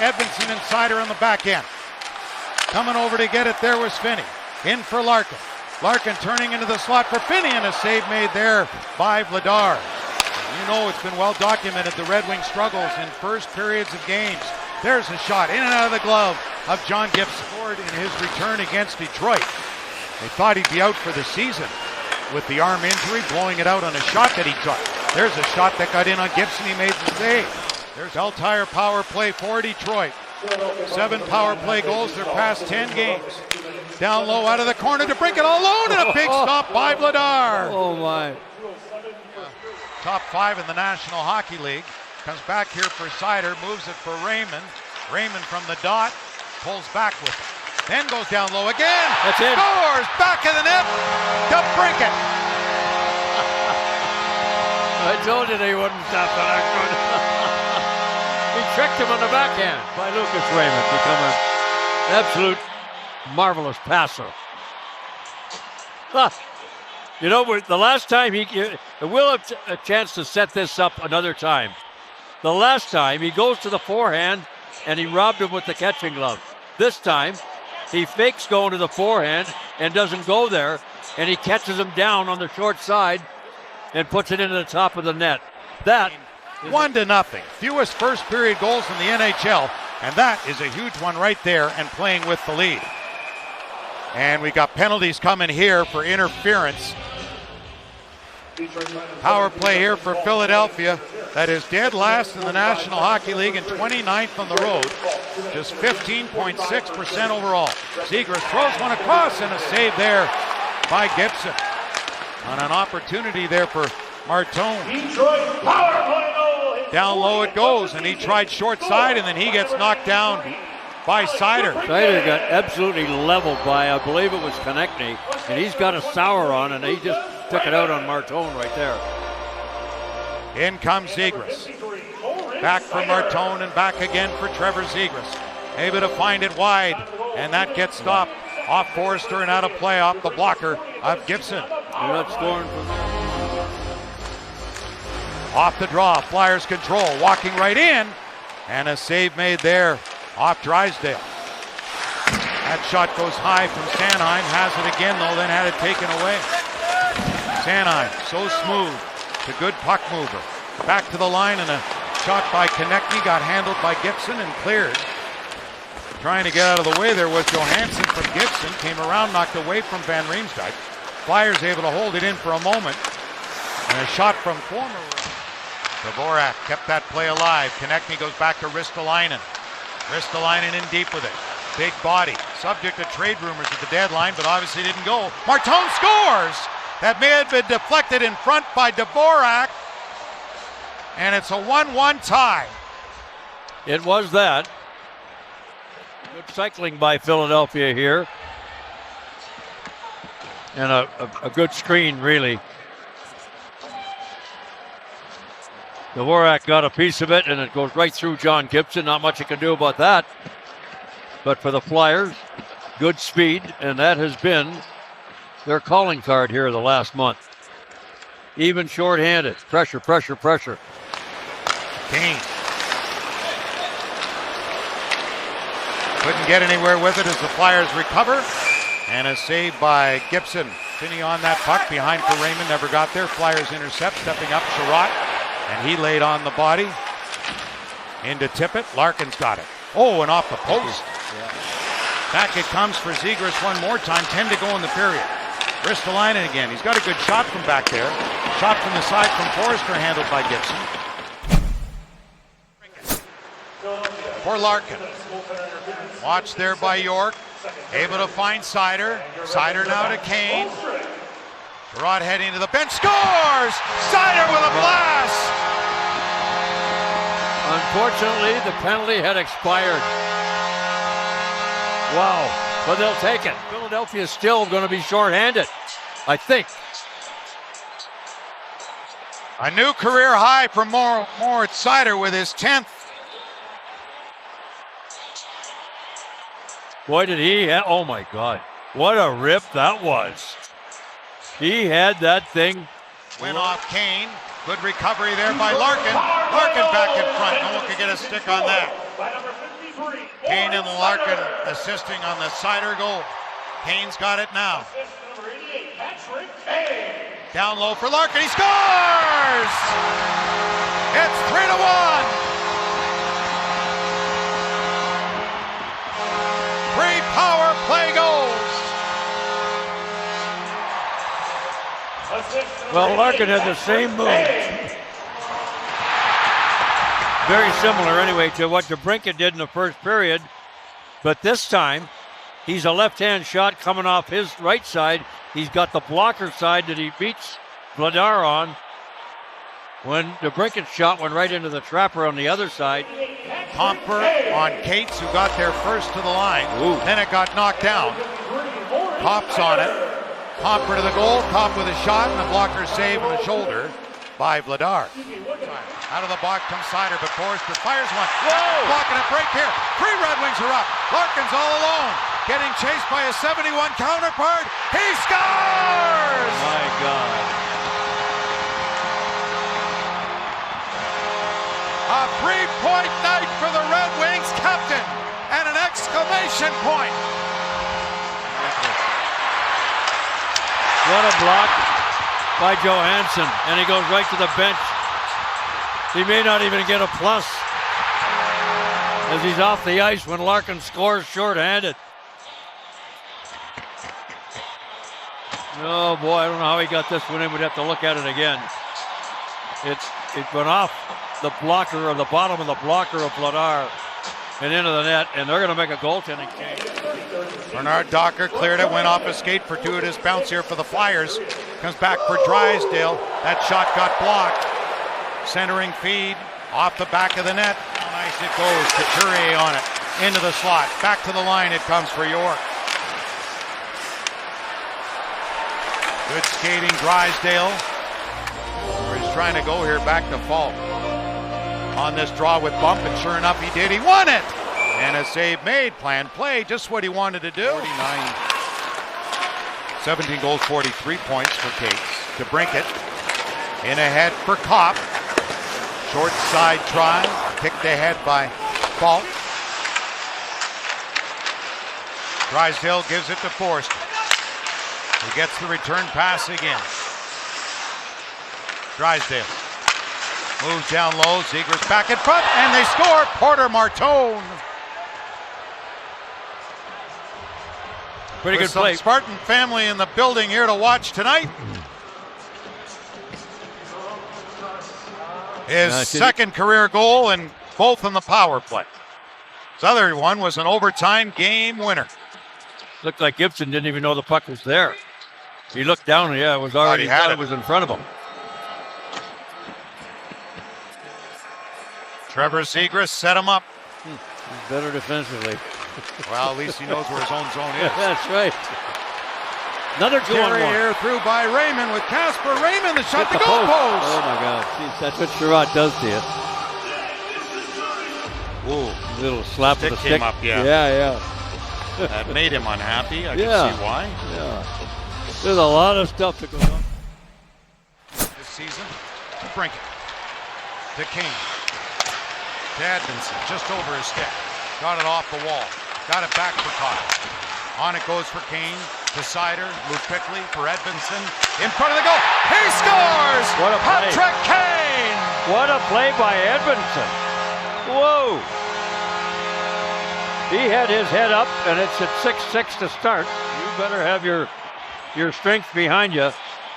Edmondson and Sider on the back end. Coming over to get it there was Finney. In for Larkin. Larkin turning into the slot for Finney, and a save made there by Vladar. You know it's been well documented, the Red Wings struggles in first periods of games. There's a shot in and out of the glove of John Gibson. Scored in his return against Detroit. They thought he'd be out for the season with the arm injury, blowing it out on a shot that he took. There's a shot that got in on Gibson. He made the save. There's Tire power play for Detroit. 7 power play goals their past 10 games. Down low out of the corner to bring it all alone, and a big stop by Vladar. Oh my. Top 5 in the National Hockey League. Comes back here for Sider, moves it for Raymond. Raymond from the dot, pulls back with it. Then goes down low again. That's it. Scores! Back of the net. DeBrincat. I told you they wouldn't stop that. He tricked him on the backhand by Lucas Raymond. Become an absolute marvelous passer. You know, the last time we'll have a chance to set this up another time. The last time he goes to the forehand and he robbed him with the catching glove. This time he fakes going to the forehand and doesn't go there, and he catches him down on the short side and puts it into the top of the net. That 1-0. Fewest first period goals in the NHL, and that is a huge one right there and playing with the lead. And we got penalties coming here for interference. Power play here for Philadelphia. That is dead last in the National Hockey League and 29th on the road. Just 15.6% overall. Zegras throws one across and a save there by Gibson. On an opportunity there for Martone. Down low it goes, and he tried short side, and then he gets knocked down by Sider. Sider got absolutely leveled by, I believe it was Konechny, and he's got a sour on, and he just took it out on Martone right there. In comes Zegras. Back for Martone and back again for Trevor Zegras. Able to find it wide, and that gets stopped. Off Forrester and out of play off the blocker of Gibson. They're not scoring from there. Off the draw, Flyers control, walking right in, and a save made there off Drysdale. That shot goes high from Sanheim, has it again though, then had it taken away. Sanheim, so smooth, it's a good puck mover. Back to the line, and a shot by Konechny got handled by Gibson and cleared. Trying to get out of the way there was Johansson from Gibson, came around, knocked away from Van Riemsdyk. Flyers able to hold it in for a moment. And a shot from former. Dvorak kept that play alive. Konechny goes back to Ristolainen. Ristolainen in deep with it. Big body. Subject to trade rumors at the deadline, but obviously didn't go. Martone scores! That may have been deflected in front by Dvorak. And it's a 1-1 tie. It was that. Good cycling by Philadelphia here. And a good screen, really. Dvorak got a piece of it, and it goes right through John Gibson. Not much he can do about that. But for the Flyers, good speed, and that has been their calling card here the last month. Even shorthanded. Pressure, pressure, pressure. Kane. Couldn't get anywhere with it as the Flyers recover. And a save by Gibson. Finney on that puck behind for Raymond. Never got there. Flyers intercept. Stepping up, Sherratt. And he laid on the body. Into Tippett. Larkin's got it. Oh, and off the post. Yeah. Back it comes for Zegras one more time. 10 to go in the period. Ristolainen again. He's got a good shot from back there. Shot from the side from Forrester, handled by Gibson. For Larkin. Watched there by York. Able to find Sider. Sider now to Kane. Sherratt heading to the bench. Scores! Sider with a blast! Unfortunately, the penalty had expired. Wow, but they'll take it. Philadelphia is still going to be shorthanded, I think. A new career high for Moritz Seider with his 10th. Boy, did he have, oh my God, what a rip that was. He had that thing. Went off Kane. Good recovery there by Larkin. Larkin back in front. No one could get a stick on that. Kane and Larkin assisting on the Seider goal. Kane's got it now. Down low for Larkin. He scores! It's 3-1. 3 power play goals. Well, Larkin had the same move. Very similar, anyway, to what DeBrincat did in the first period. But this time, he's a left-hand shot coming off his right side. He's got the blocker side that he beats Vladar on. When DeBrincat's shot went right into the trapper on the other side. Comper on Cates, who got there first to the line. Ooh. Then it got knocked down. Kopp's on it. Comper to the goal. Kopp with a shot and a blocker save on the shoulder by Vladar. Out of the box comes Seider, but Forrester fires one. Whoa! Blocking a break here. 3 Red Wings are up. Larkin's all alone. Getting chased by a 71 counterpart. He scores! My God. A 3-point night for the Red Wings captain and an exclamation point. What a block by Johansson, and he goes right to the bench. He may not even get a plus as he's off the ice when Larkin scores shorthanded. Oh boy, I don't know how he got this one in. We'd have to look at it again. It went off the blocker or the bottom of the blocker of Vladar and into the net, and they're going to make a goaltending change. Bernard Docker cleared it, went off a skate, fortuitous bounce here for the Flyers. Comes back for Drysdale. That shot got blocked. Centering feed off the back of the net. How nice it goes. Couturier on it. Into the slot. Back to the line it comes for York. Good skating, Drysdale. He's trying to go here back to Falk. On this draw with bump, and sure enough he did. He won it! And a save made. Planned play. Just what he wanted to do. 17 goals, 43 points for Cates. DeBrincat in ahead for Kopp. Short side try. Kicked ahead by Falk. Drysdale gives it to Forrester. He gets the return pass again. Drysdale moves down low. Zegras back in front, and they score. Porter Martone. Pretty good Some play. Spartan family in the building here to watch tonight. His second career goal, and both in the power play. His other one was an overtime game winner. Looked like Gibson didn't even know the puck was there. He looked down, and it was already had thought it. it was in front of him. Trevor Zegras set him up. He's better defensively. Well, at least he knows where his own zone is. That's right. Another 2-on-1. Here through by Raymond with Casper Raymond, the shot, Hit the goal post. Oh my God, jeez, that's what Sherrod does to you. Ooh, Little slap stick of the came stick. up, yeah. Yeah. That made him unhappy. I Yeah. can see why. Yeah. There's a lot of stuff that goes on. This season, Brinket to Kane. To Edmondson, just over his stick. Got it off the wall. Got it back for Kopp. On it goes for Kane. To Seider. Move quickly for Edmondson. In front of the goal. He scores! What a play. Patrick Kane! What a play by Edmondson. Whoa. He had his head up, and it's at 6-6 to start. You better have your strength behind you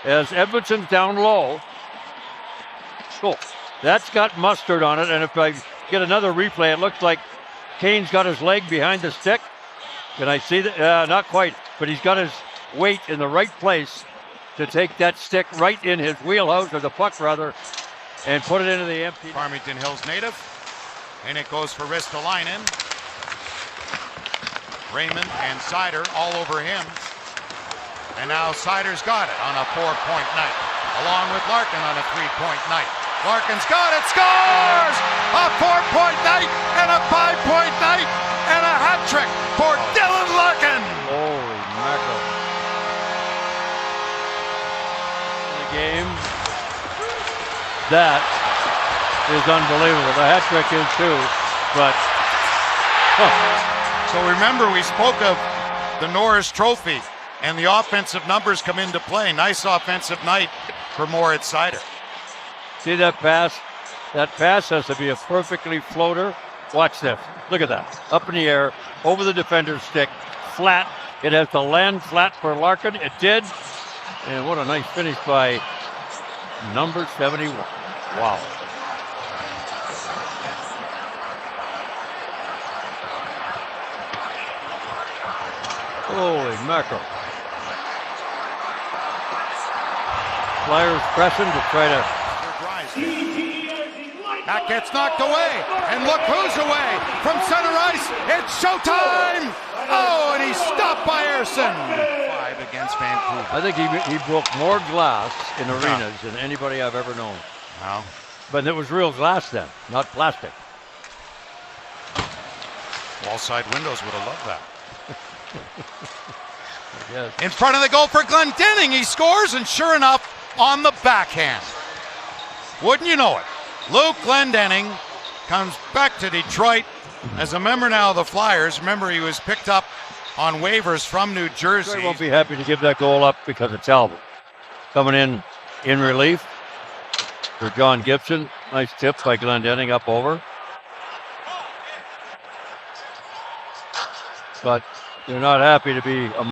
as Edmondson's down low. Cool. That's got mustard on it, and if I get another replay, it looks like Kane's got his leg behind the stick. Can I see that? Not quite, but he's got his weight in the right place to take that stick right in his wheelhouse, or the puck rather, and put it into the empty. Farmington Hills native. And it goes for Ristolainen. Raymond and Seider all over him. And now Seider's got it on a 4-point night, along with Larkin on a 3-point night. Larkin's got it, scores! A 4-point night and a 5-point night and a hat trick for Dylan Larkin! Holy mackerel. The game. That is unbelievable. The hat trick is too, but So remember, we spoke of the Norris Trophy, and the offensive numbers come into play. Nice offensive night for Moritz Seider. See that pass? That pass has to be a perfectly floater. Watch this. Look at that. Up in the air, over the defender's stick, flat. It has to land flat for Larkin. It did. And what a nice finish by number 71. Wow. Holy mackerel. Flyers pressing to try to. That gets knocked away, and look who's away from center ice. It's showtime! Oh, and he's stopped by Ersson. 5 against Vancouver. I think he broke more glass in arenas than anybody I've ever known. Wow. But it was real glass then, not plastic. Wall side windows would have loved that. Yes. In front of the goal for Glendening, he scores, and sure enough, on the backhand. Wouldn't you know it? Luke Glendening comes back to Detroit as a member now of the Flyers. Remember, he was picked up on waivers from New Jersey. I won't be happy to give that goal up because it's Albert. Coming in relief for John Gibson. Nice tip by Glendening up over. But you're not happy to be a